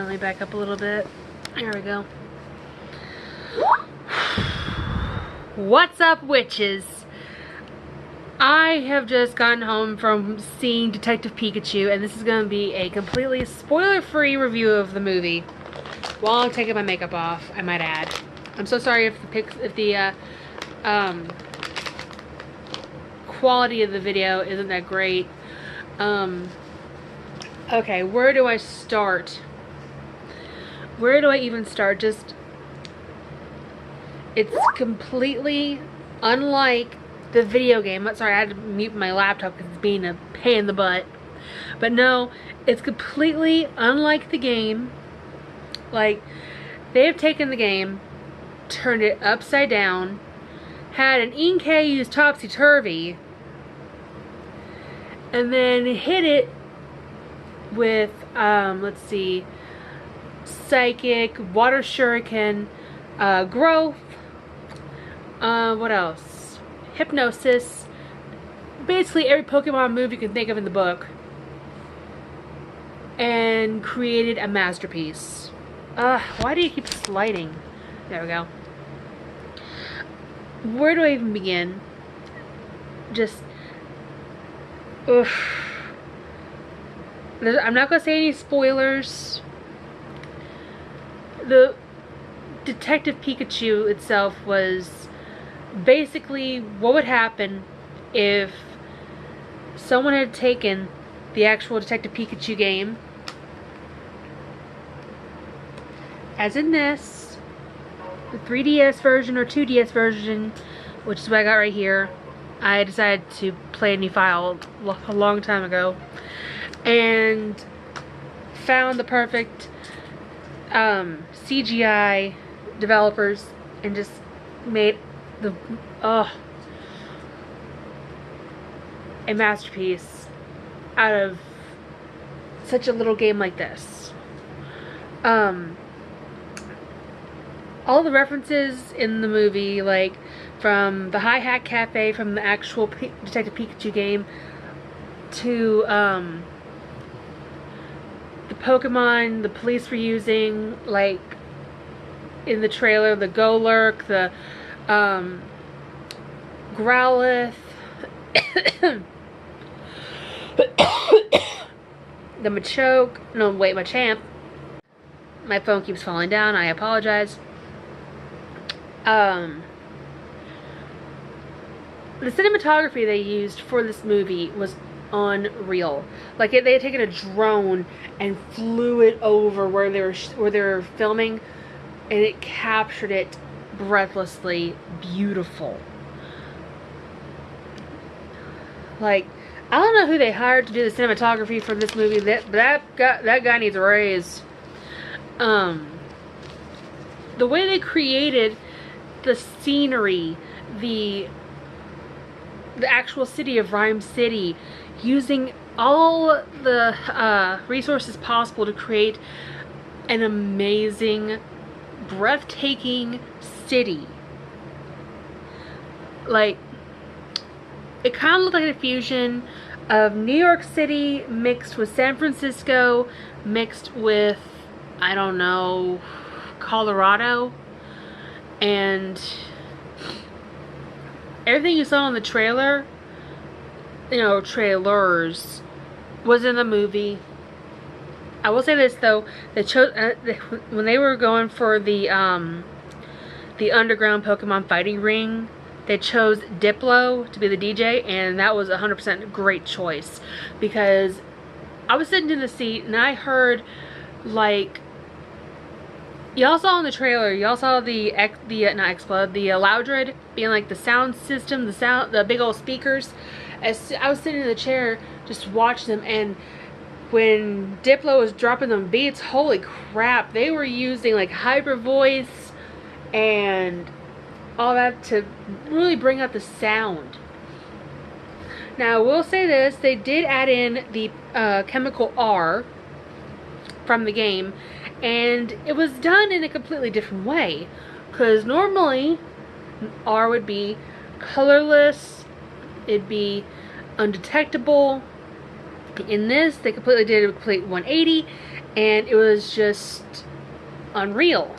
Let me back up a little bit. There we go. What's up, witches? I have just gotten home from seeing Detective Pikachu, and this is going to be a completely spoiler-free review of the movie. While I'm taking my makeup off, I might add. I'm so sorry if the quality of the video isn't that great. Okay, where do I start? Where do I even start? It's completely unlike the video game. Sorry, I had to mute my laptop because it's being a pain in the butt. But no, it's completely unlike the game. Like, they've taken the game, turned it upside down, had an Inkay use topsy-turvy, and then hit it with, let's see, psychic, water shuriken, growth, what else? Hypnosis. Basically every Pokemon move you can think of in the book. And created a masterpiece. Why do you keep sliding? There we go. Where do I even begin? I'm not going to say any spoilers. The Detective Pikachu itself was basically what would happen if someone had taken the actual Detective Pikachu game, as in this, the 3DS version or 2DS version, which is what I got right here. I decided to play a new file a long time ago, and found the perfect CGI developers and just made a masterpiece out of such a little game like this. All the references in the movie, like from the Hi-Hat Cafe from the actual Detective Pikachu game to the Pokemon the police were using, like in the trailer, the Golurk, the Growlithe, the Machoke, no wait, Machamp. My phone keeps falling down, I apologize. The cinematography they used for this movie was unreal. Like, they had taken a drone and flew it over where they were filming, and it captured it breathlessly beautiful. Like, I don't know who they hired to do the cinematography for this movie. That guy needs a raise. The way they created the scenery, the actual city of Rhyme City, using all the resources possible to create an amazing, breathtaking city. Like, it kind of looked like a fusion of New York City mixed with San Francisco mixed with, I don't know, Colorado. And everything you saw in the trailer, trailers, was in the movie. I will say this though, they chose when they were going for the underground Pokemon fighting ring, they chose Diplo to be the DJ, and that was 100% a great choice, because I was sitting in the seat and I heard, like, y'all saw in the trailer, y'all saw the Loudred being like the sound system, the big old speakers. As I was sitting in the chair just watching them, and when Diplo was dropping them beats, holy crap, they were using like hyper voice and all that to really bring out the sound. Now, I will say this, they did add in the chemical R from the game, and it was done in a completely different way, because normally R would be colorless, it'd be undetectable. In this, they completely did a complete 180, and it was just unreal.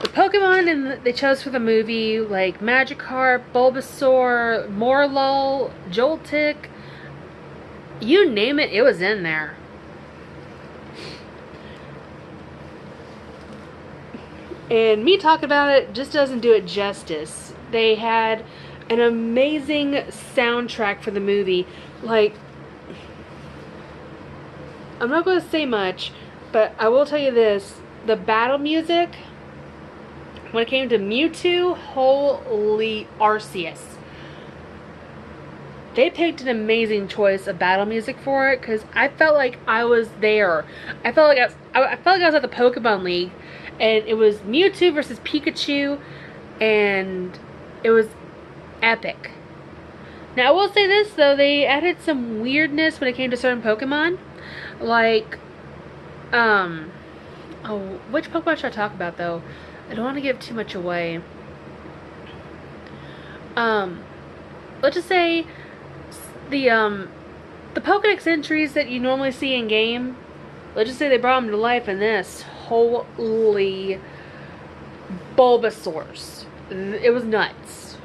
The Pokemon they chose for the movie, like Magikarp, Bulbasaur, Morlul, Joltik, you name it, it was in there. And me talking about it just doesn't do it justice. They had an amazing soundtrack for the movie. Like, I'm not going to say much, but I will tell you this. The battle music, when it came to Mewtwo, holy Arceus. They picked an amazing choice of battle music for it, because I felt like I was there. I felt like I was at the Pokemon League, and it was Mewtwo versus Pikachu, and it was epic. Now, I will say this, though. They added some weirdness when it came to certain Pokemon. Like, oh, which Pokemon should I talk about, though? I don't want to give too much away. Let's just say the Pokedex entries that you normally see in game, let's just say they brought them to life in this. Holy Bulbasaurs. It was nuts.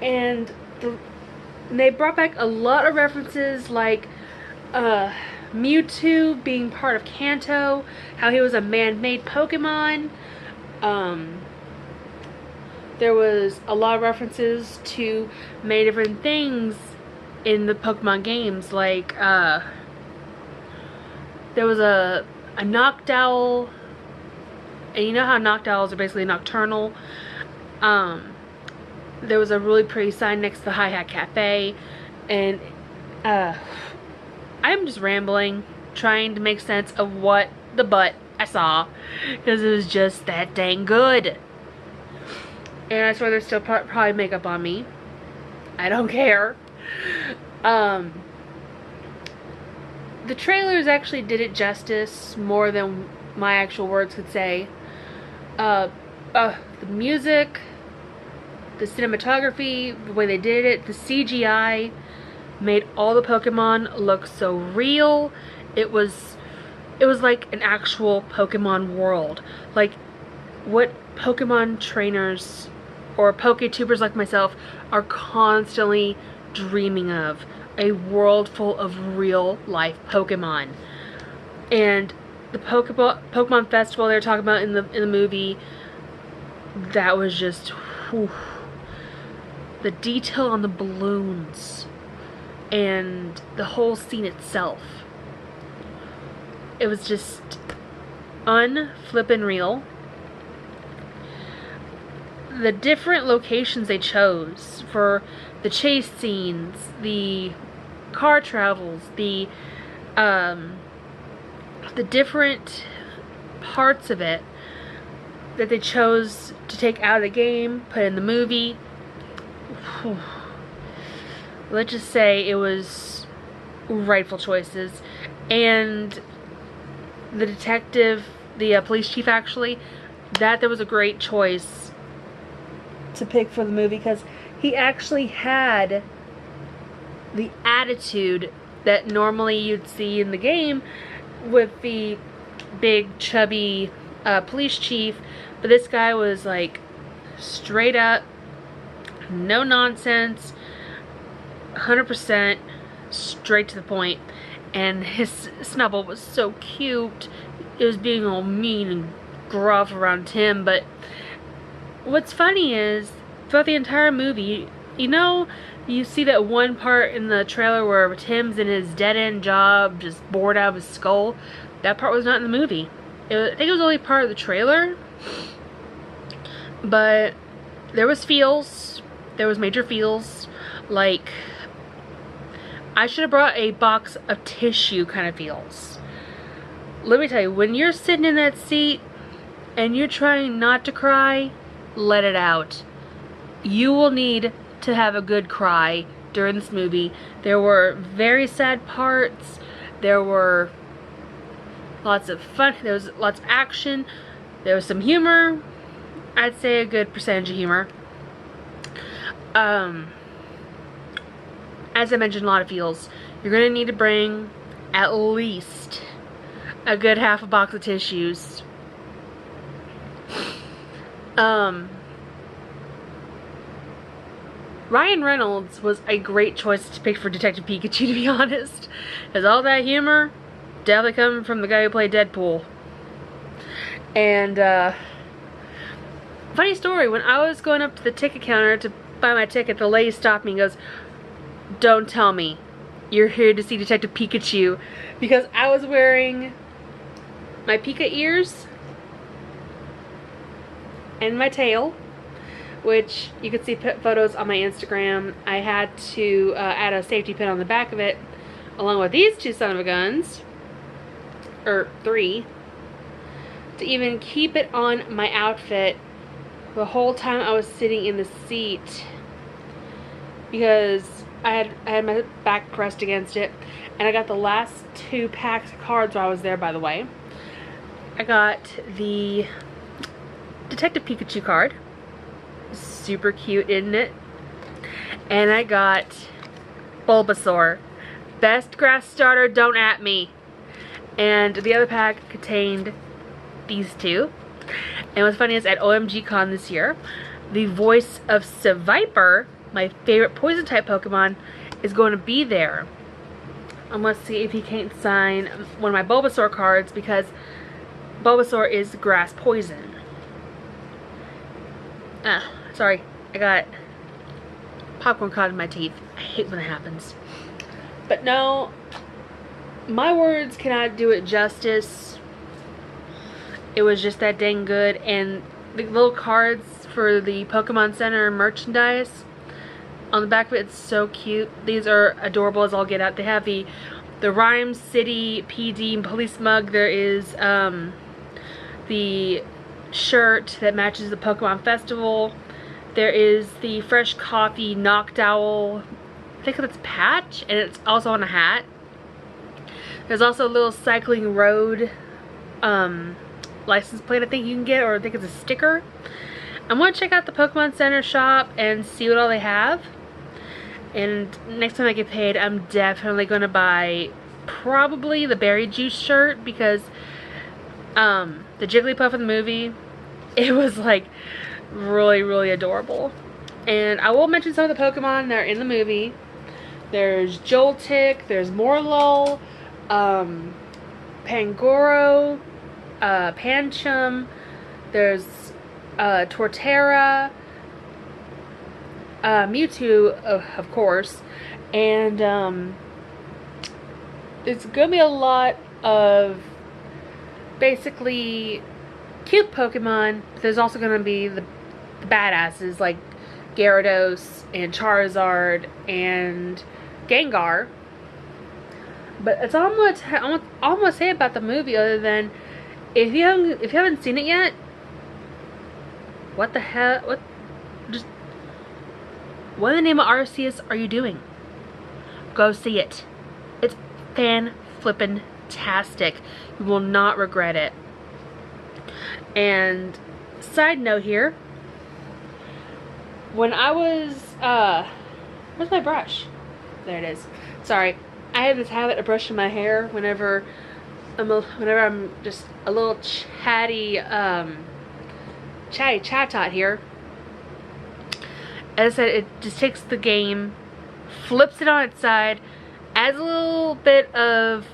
And they brought back a lot of references, like Mewtwo being part of Kanto, how he was a man-made Pokemon. There was a lot of references to many different things in the Pokemon games, like there was a Noctowl, and you know how Noctowls are basically nocturnal. There was a really pretty sign next to the Hi Hat Cafe, and I'm just rambling, trying to make sense of what the butt I saw, because it was just that dang good. And I swear there's still probably makeup on me. I don't care. The trailers actually did it justice more than my actual words could say. The music, the cinematography, the way they did it, the CGI made all the Pokemon look so real. It was like an actual Pokemon world. Like what Pokemon trainers or Poketubers like myself are constantly dreaming of. A world full of real life Pokemon. And the Pokemon Festival they were talking about in the movie, that was just whew, the detail on the balloons and the whole scene itself. It was just unflippin' real. The different locations they chose for the chase scenes, the car travels, the different parts of it that they chose to take out of the game, put in the movie. Whew. Let's just say it was rightful choices. And the detective, the police chief actually, that was a great choice to pick for the movie, because he actually had the attitude that normally you'd see in the game with the big chubby police chief, but this guy was like straight up, no nonsense, 100% straight to the point. And his Snubble was so cute. It was being all mean and gruff around Tim, but what's funny is throughout the entire movie, you know, you see that one part in the trailer where Tim's in his dead-end job, just bored out of his skull. That part was not in the movie. I think it was only part of the trailer. But there was feels. There was major feels. Like, I should have brought a box of tissue kind of feels. Let me tell you, when you're sitting in that seat and you're trying not to cry, let it out. You will need to have a good cry during this movie. There were very sad parts. There were lots of fun. There was lots of action. There was some humor. I'd say a good percentage of humor. As I mentioned, a lot of feels. you're gonna need to bring at least a good half a box of tissues. Ryan Reynolds was a great choice to pick for Detective Pikachu, to be honest. Because all that humor definitely coming from the guy who played Deadpool. And, funny story, when I was going up to the ticket counter to buy my ticket, the lady stopped me and goes, "Don't tell me you're here to see Detective Pikachu," because I was wearing my Pika ears and my tail, which you can see photos on my Instagram. I had to add a safety pin on the back of it, along with these two son of a guns, or three, to even keep it on my outfit the whole time I was sitting in the seat, because I had my back pressed against it. And I got the last 2 packs of cards while I was there, by the way. I got the Detective Pikachu card. Super cute, isn't it? And I got Bulbasaur. Best grass starter, don't at me. And the other pack contained these two. And what's funny is at OMG Con this year, the voice of Seviper, my favorite poison type Pokemon, is going to be there. And let's see if he can't sign one of my Bulbasaur cards, because Bulbasaur is grass poison. Sorry, I got popcorn caught in my teeth. I hate when that happens. But no, my words cannot do it justice. It was just that dang good. And the little cards for the Pokemon Center merchandise on the back of it, it's so cute. These are adorable as all get out. They have the Rhyme City PD police mug. There is the shirt that matches the Pokemon Festival. There is the Fresh Coffee Knocked Owl, I think it's patch, and it's also on a hat. There's also a little cycling road license plate I think you can get, or I think it's a sticker. I'm going to check out the Pokemon Center shop and see what all they have. And next time I get paid, I'm definitely going to buy probably the Berry Juice shirt, because the Jigglypuff in the movie, it was like really, really adorable. And I will mention some of the Pokemon that are in the movie. There's Joltik, there's Morlul, Pangoro, Pancham, there's Torterra, Mewtwo, of course, and it's gonna be a lot of basically cute Pokemon. There's also gonna be the badasses like Gyarados and Charizard and Gengar. But it's all I'm gonna say about the movie, other than if you haven't seen it yet, what the hell? What in the name of Arceus are you doing? Go see it. It's fan-flippin-tastic. You will not regret it. And side note here, when I was, where's my brush? There it is. Sorry, I have this habit of brushing my hair whenever I'm just a little chatty chat here. As I said, it just takes the game, flips it on its side, adds a little bit of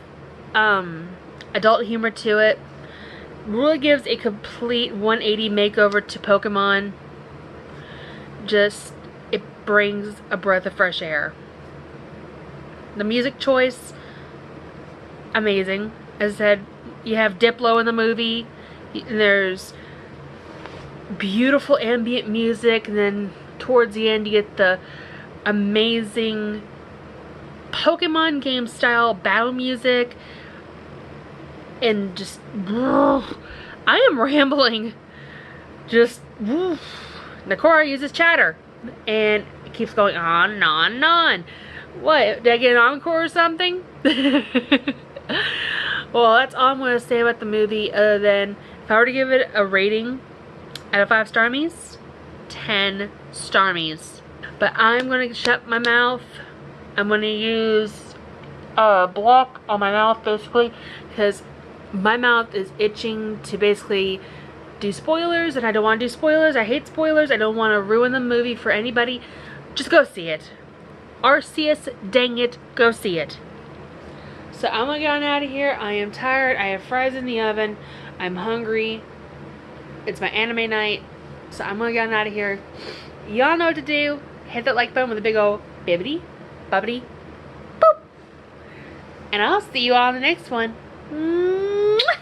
adult humor to it, really gives a complete 180 makeover to Pokemon. Just, it brings a breath of fresh air. The music choice, amazing. As I said, you have Diplo in the movie, and there's beautiful ambient music, and then towards the end you get the amazing Pokemon game style battle music. And just, I am rambling. Just, Nekora uses chatter, and it keeps going on and on and on. What, did I get an encore or something? Well, that's all I'm going to say about the movie, other than if I were to give it a rating out of 5 Starmies, 10 Starmies. But I'm going to shut my mouth. I'm going to use block on my mouth basically, because my mouth is itching to basically do spoilers, and I don't want to do spoilers. I hate spoilers. I don't want to ruin the movie for anybody. Just go see it. Arceus, dang it, go see it. So I'm gonna get on out of here. I am tired. I have fries in the oven. I'm hungry. It's my anime night. So I'm gonna get on out of here. Y'all know what to do. Hit that like button with a big old bibbity, bubbity, boop. And I'll see you all in the next one. Mwah!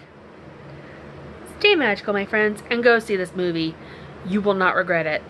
Stay magical, my friends, and go see this movie. You will not regret it.